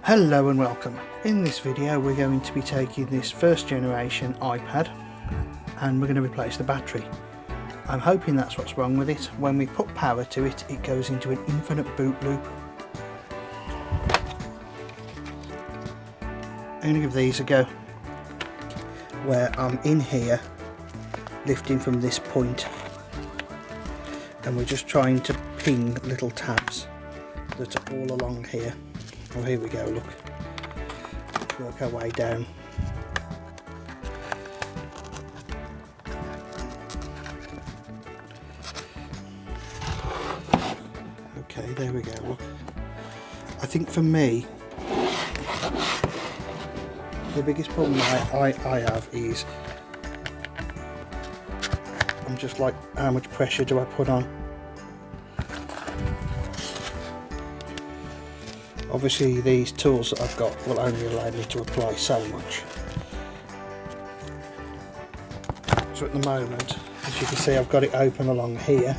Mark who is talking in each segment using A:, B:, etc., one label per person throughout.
A: Hello and welcome. In this video we're going to be taking this first generation iPad and we're going to replace the battery. I'm hoping that's what's wrong with it. When we put power to it, it goes into an infinite boot loop. I'm going to give these a go, where I'm in here lifting from this point and we're just trying to ping little tabs that are all along here. Oh, here we go, look. Let's work our way down. Okay, there we go, look. I think for me, the biggest problem I have is, I'm just like, how much pressure do I put on? Obviously these tools that I've got will only allow me to apply so much. So at the moment, as you can see, I've got it open along here.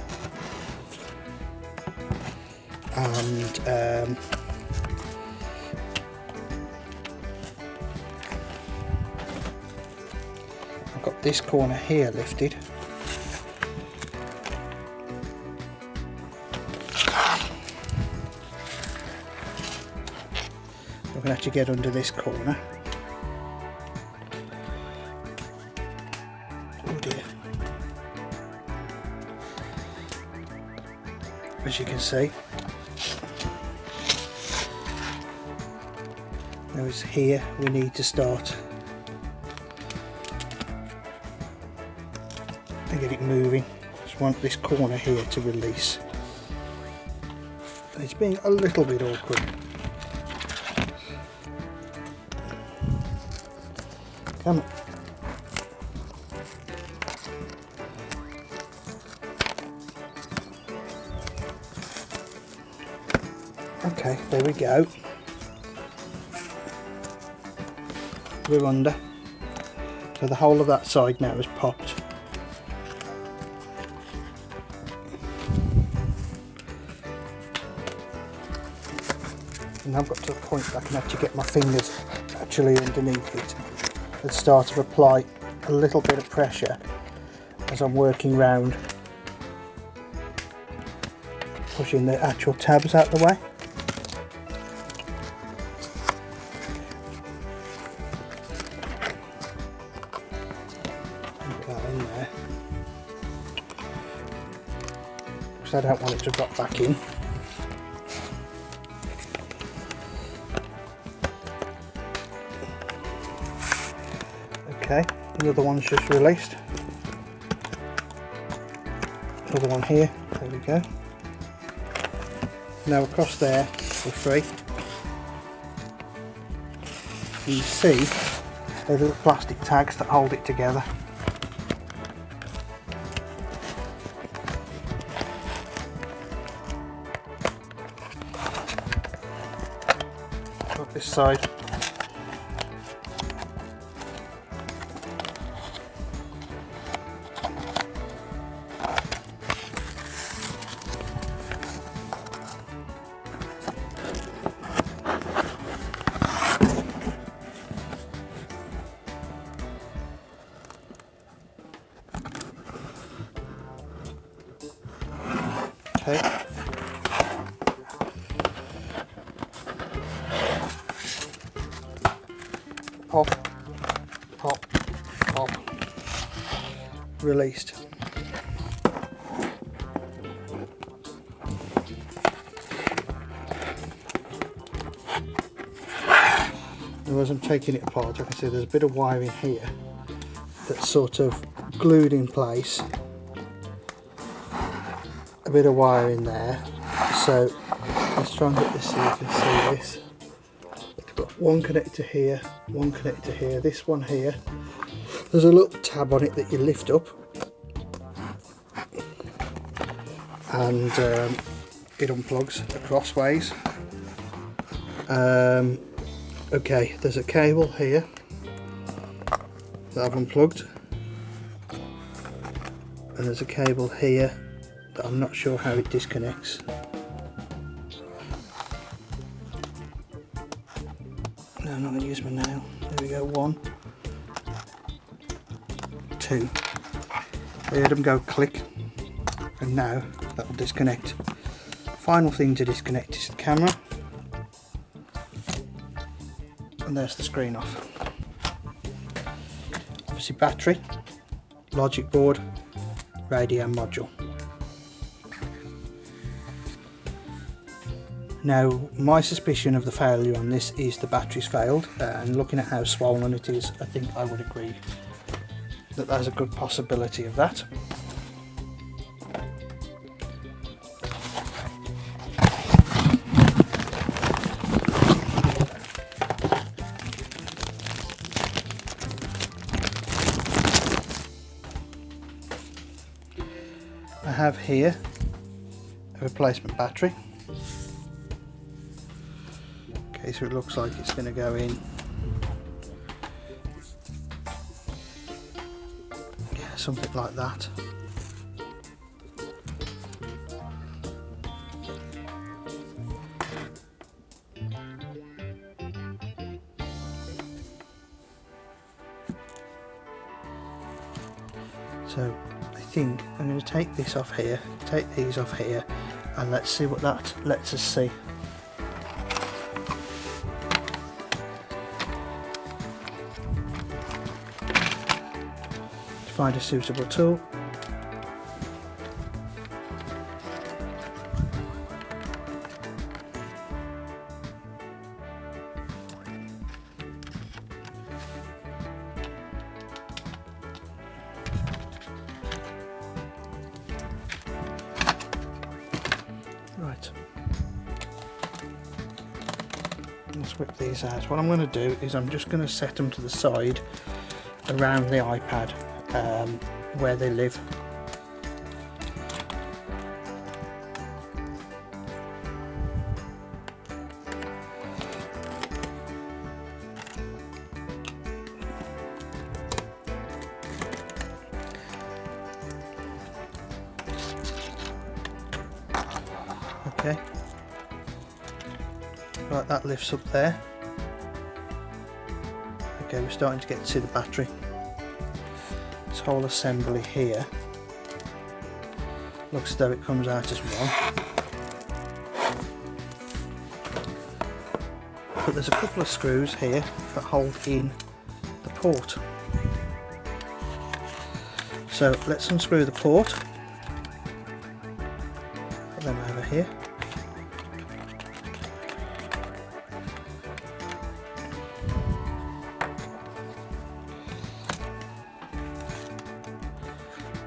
A: And I've got this corner here lifted. I can actually get under this corner. Oh dear. As you can see, now it's here we need to start and get it moving. Just want this corner here to release. It's being a little bit awkward. Come on. Okay, there we go. We're under. So the whole of that side now has popped. And I've got to the point that I can actually get my fingers actually underneath it and start to apply a little bit of pressure as I'm working round, pushing the actual tabs out the way. Put that in there because I don't want it to drop back in. Okay, the other one's just released. Another one here, there we go. Now across there, we're free. You see the little plastic tags that hold it together. Got this side. Okay. Pop, pop, pop. Released. Now as I'm taking it apart, I can see there's a bit of wiring here that's sort of glued in place. A bit of wire in there, so let's try and get this so you can see this. I've got one connector here, one connector here, this one here. There's a little tab on it that you lift up and it unplugs across ways. Okay, there's a cable here that I've unplugged and there's a cable here that I'm not sure how it disconnects. No, I'm not going to use my nail. There we go, 1, 2. I heard them go click, and now that will disconnect. Final thing to disconnect is the camera, and there's the screen off. Obviously battery, logic board, radio module. Now my suspicion of the failure on this is the battery's failed, and looking at how swollen it is, I think I would agree that there's a good possibility of that. I have here a replacement battery. Okay, so it looks like it's going to go in. Yeah, something like that. So I think I'm going to take this off here, take these off here, and let's see what that lets us see. To find a suitable tool. Right, let's whip these out. What I'm going to do is I'm just going to set them to the side around the iPad where they live. Okay, right, that lifts up there. Okay, we're starting to get to see the battery. This whole assembly here looks as though it comes out as one, but there's a couple of screws here that hold in the port. So let's unscrew the port, put them over here.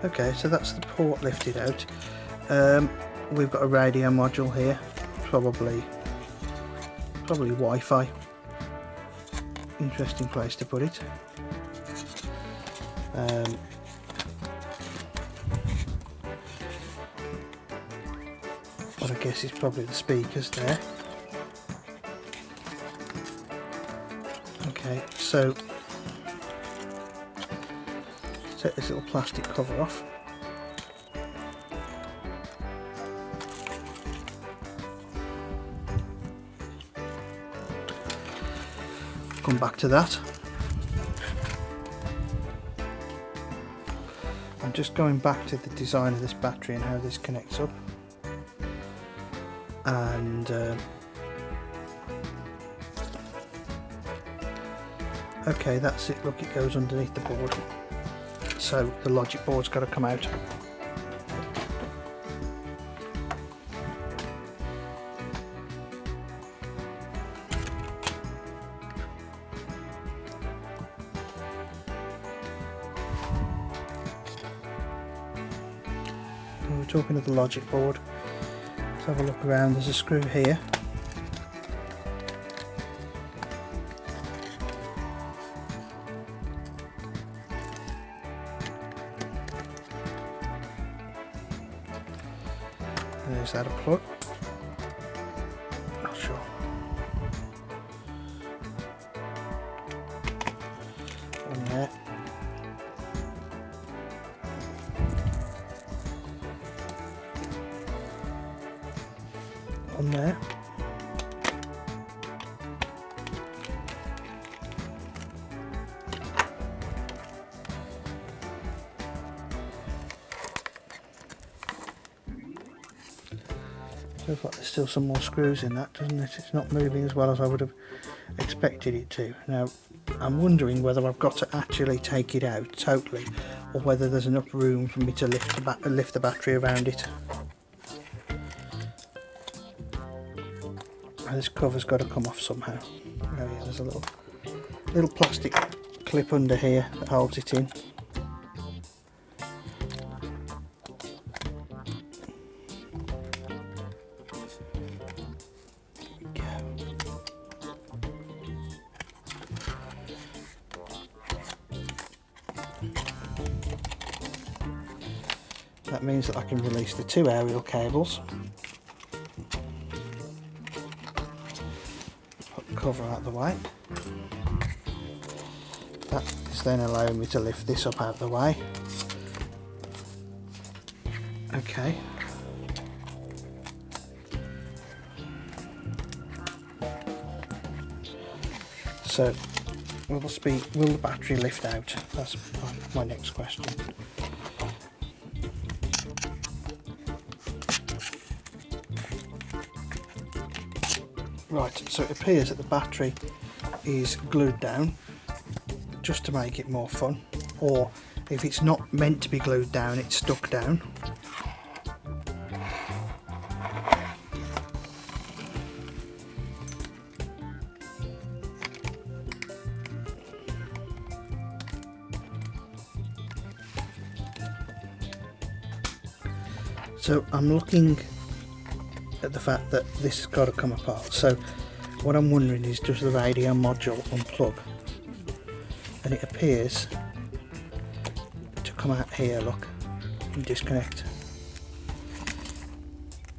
A: Okay, so that's the port lifted out. We've got a radio module here, probably Wi-Fi. Interesting place to put it. What I guess is probably the speakers there. Okay, so take this little plastic cover off. Come back to that. I'm just going back to the design of this battery and how this connects up. And okay, that's it. Look, it goes underneath the board. So the logic board's got to come out. We're talking of the logic board. Let's have a look around. There's a screw here. Is that a plug? Not sure. On there. On there. Looks like there's still some more screws in that, doesn't it? It's not moving as well as I would have expected it to. Now, I'm wondering whether I've got to actually take it out totally, or whether there's enough room for me to lift the battery around it. And this cover's got to come off somehow. Oh yeah, there's a little plastic clip under here that holds it in. That means that I can release the two aerial cables. Put the cover out of the way. That is then allowing me to lift this up out of the way. Okay. So, will the battery lift out? That's my next question. Right, so it appears that the battery is glued down just to make it more fun, or if it's not meant to be glued down, it's stuck down. So I'm looking at the fact that this has got to come apart. So what I'm wondering is, does the radio module unplug? And it appears to come out here, look, and disconnect.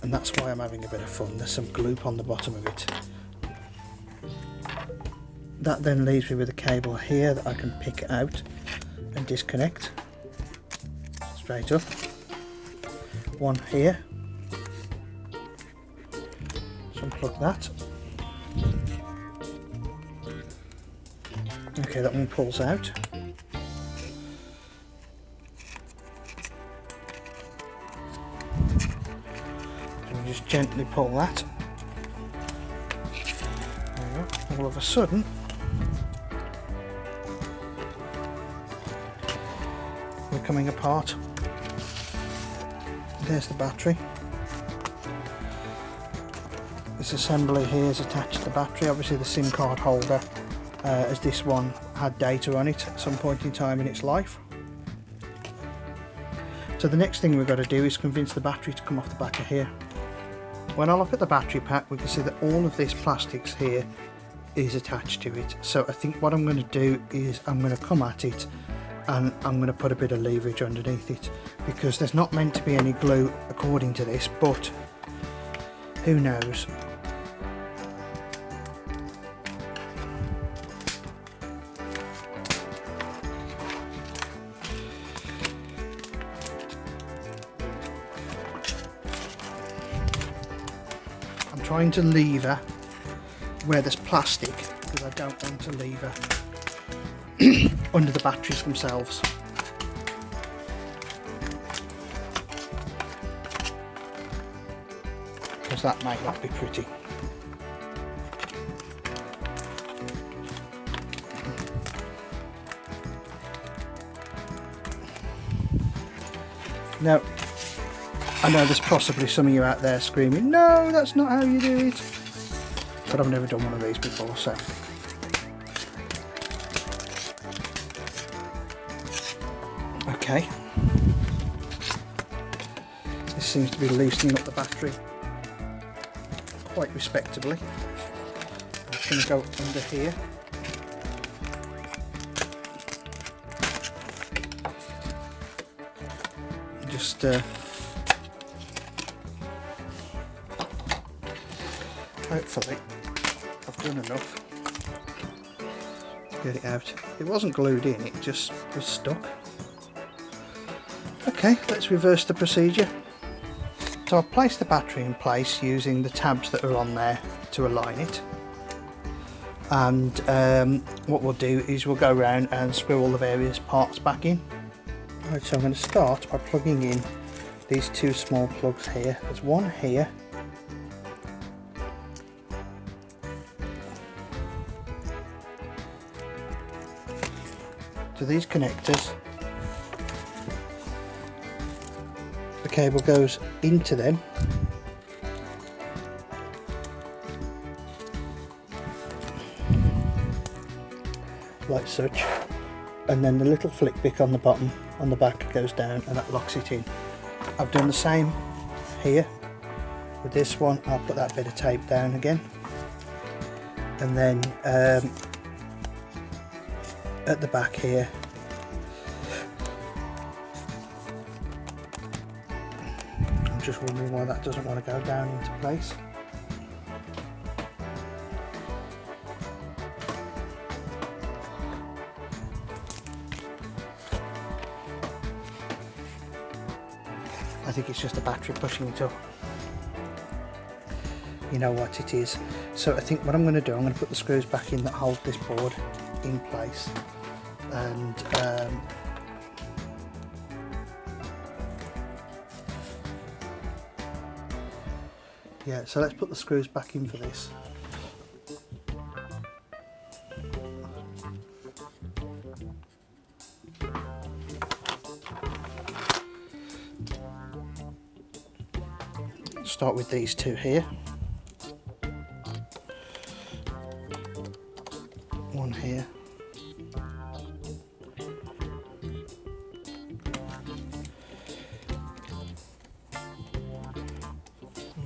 A: And that's why I'm having a bit of fun. There's some gloop on the bottom of it. That then leaves me with a cable here that I can pick out and disconnect straight up. One here. So unplug that. Okay, that one pulls out. So we just gently pull that. There we go. All of a sudden, we're coming apart. There's the battery. This assembly here is attached to the battery. Obviously the SIM card holder, as this one had data on it at some point in time in its life. So the next thing we've got to do is convince the battery to come off the back of here. When I look at the battery pack, we can see that all of this plastics here is attached to it. So I think what I'm going to do is I'm going to come at it and I'm going to put a bit of leverage underneath it, because there's not meant to be any glue according to this, but who knows. I'm trying to lever where there's plastic, because I don't want to lever under the batteries themselves. Because that might not be pretty. Now, I know there's possibly some of you out there screaming, no, that's not how you do it. But I've never done one of these before, so. Okay. This seems to be loosening up the battery quite respectably. I'm just going to go under here. And just hopefully I've done enough to get it out. It wasn't glued in, it just was stuck. Okay, let's reverse the procedure. So I've placed the battery in place using the tabs that are on there to align it. And what we'll do is we'll go around and screw all the various parts back in. Right, so I'm going to start by plugging in these two small plugs here. There's one here to these connectors. The cable goes into them, like such, and then the little flick pick on the bottom, on the back, goes down and that locks it in. I've done the same here with this one. I'll put that bit of tape down again, and then at the back here I'm just wondering why that doesn't want to go down into place. I think it's just the battery pushing it up. You know what it is. So I think what I'm going to do, I'm going to put the screws back in that hold this board in place, and yeah, so let's put the screws back in for this. Start with these two here. One here.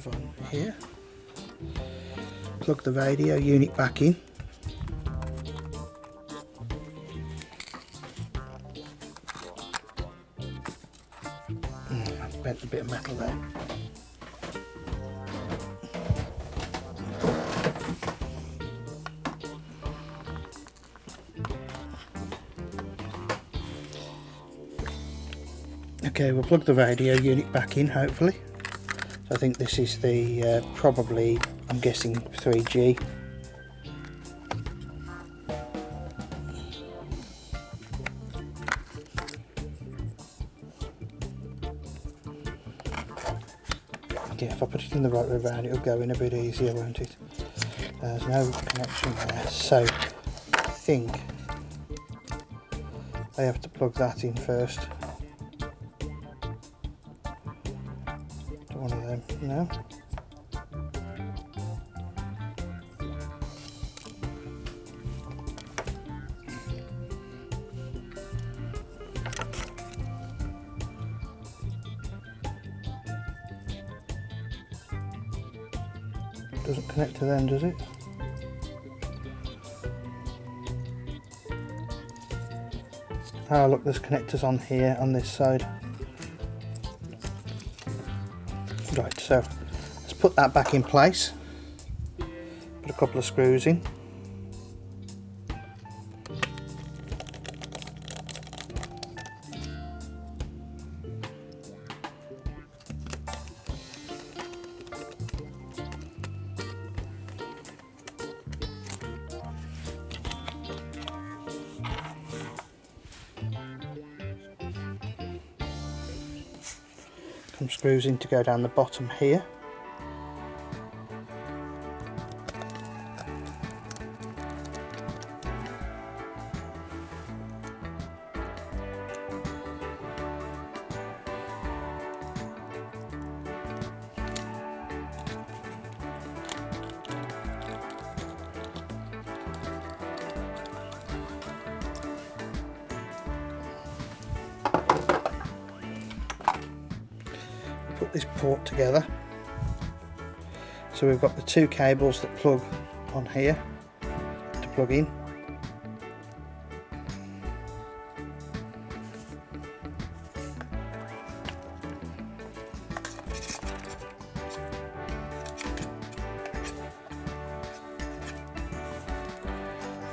A: One here. Plug the radio unit back in. I've bent a bit of metal there. Okay, we'll plug the radio unit back in, hopefully. So I think this is the probably, I'm guessing 3G. Yeah, if I put it in the right way around, it'll go in a bit easier, won't it? There's no connection there, so I think I have to plug that in first. One of them, no. Doesn't connect to them, does it? Oh look, there's connectors on here on this side. Right, so let's put that back in place. Put a couple of screws in. Some screws in to go down the bottom here. Put this port together. So we've got the two cables that plug on here to plug in.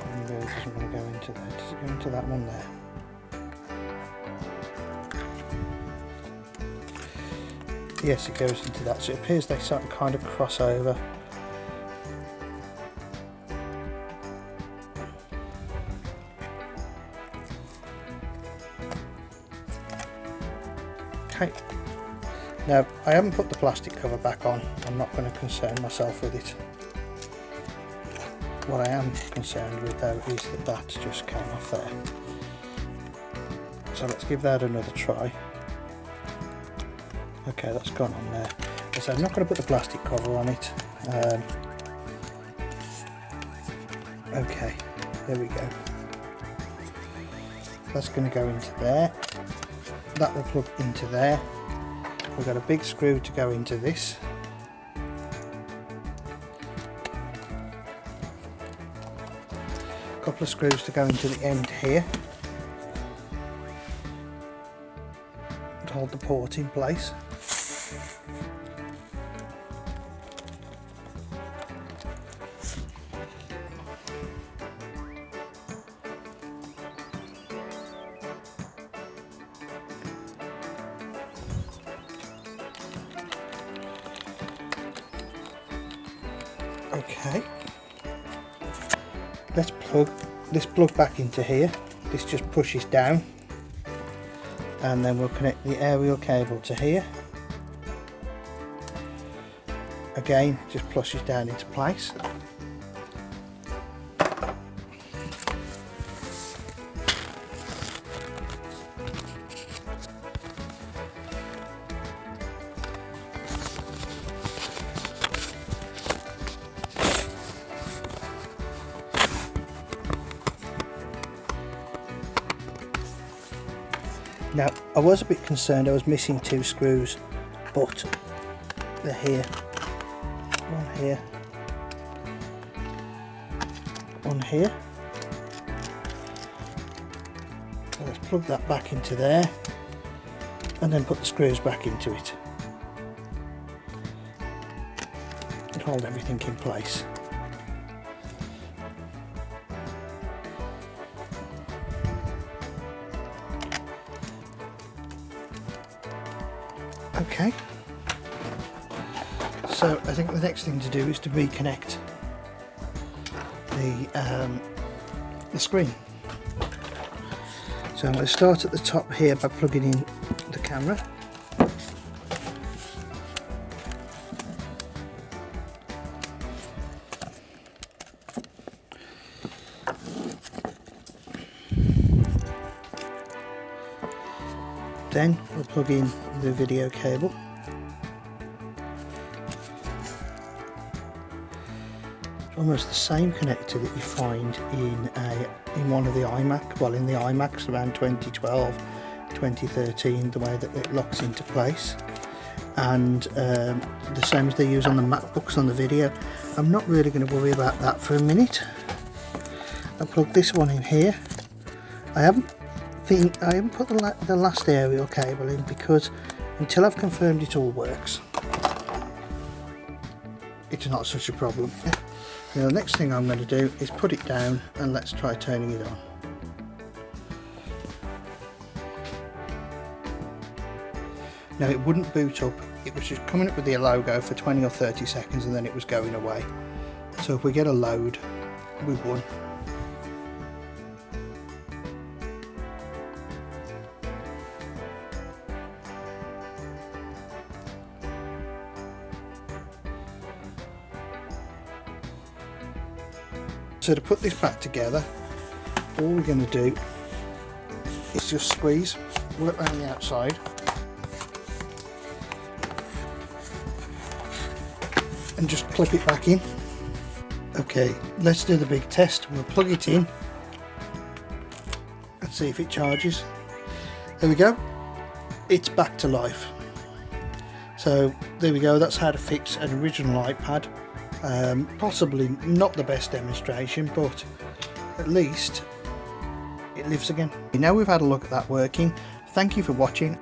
A: And it doesn't want to go into there. Does it go into that one there? Yes, it goes into that, so it appears they sort of kind of cross over. Okay, now I haven't put the plastic cover back on. I'm not going to concern myself with it. What I am concerned with though is that that just came off there. So let's give that another try. Okay, that's gone on there. So I'm not going to put the plastic cover on it. Okay, there we go. That's going to go into there. That will plug into there. We've got a big screw to go into this. A couple of screws to go into the end here to hold the port in place. Okay, let's plug this plug back into here. This just pushes down, and then we'll connect the aerial cable to here. Again, just pushes down into place. Now, I was a bit concerned I was missing 2 screws, but they're here. One here. One here. So let's plug that back into there and then put the screws back into it and hold everything in place. Okay, so I think the next thing to do is to reconnect the screen. So I'm going to start at the top here by plugging in the camera. Then we'll plug in the video cable. It's almost the same connector that you find in one of the iMac, well, in the iMacs around 2012, 2013, the way that it locks into place, and the same as they use on the MacBooks on the video. I'm not really going to worry about that for a minute. I'll plug this one in here. I haven't put the last aerial cable in because until I've confirmed it all works, it's not such a problem. Now, the next thing I'm going to do is put it down and let's try turning it on. Now, it wouldn't boot up, it was just coming up with the logo for 20 or 30 seconds and then it was going away. So if we get a load, we've won. So to put this back together, all we're going to do is just squeeze, work around the outside, and just clip it back in. Okay, let's do the big test. We'll plug it in and see if it charges. There we go, it's back to life. So there we go, that's how to fix an original iPad. Possibly not the best demonstration, but at least it lives again. Now we've had a look at that working. Thank you for watching.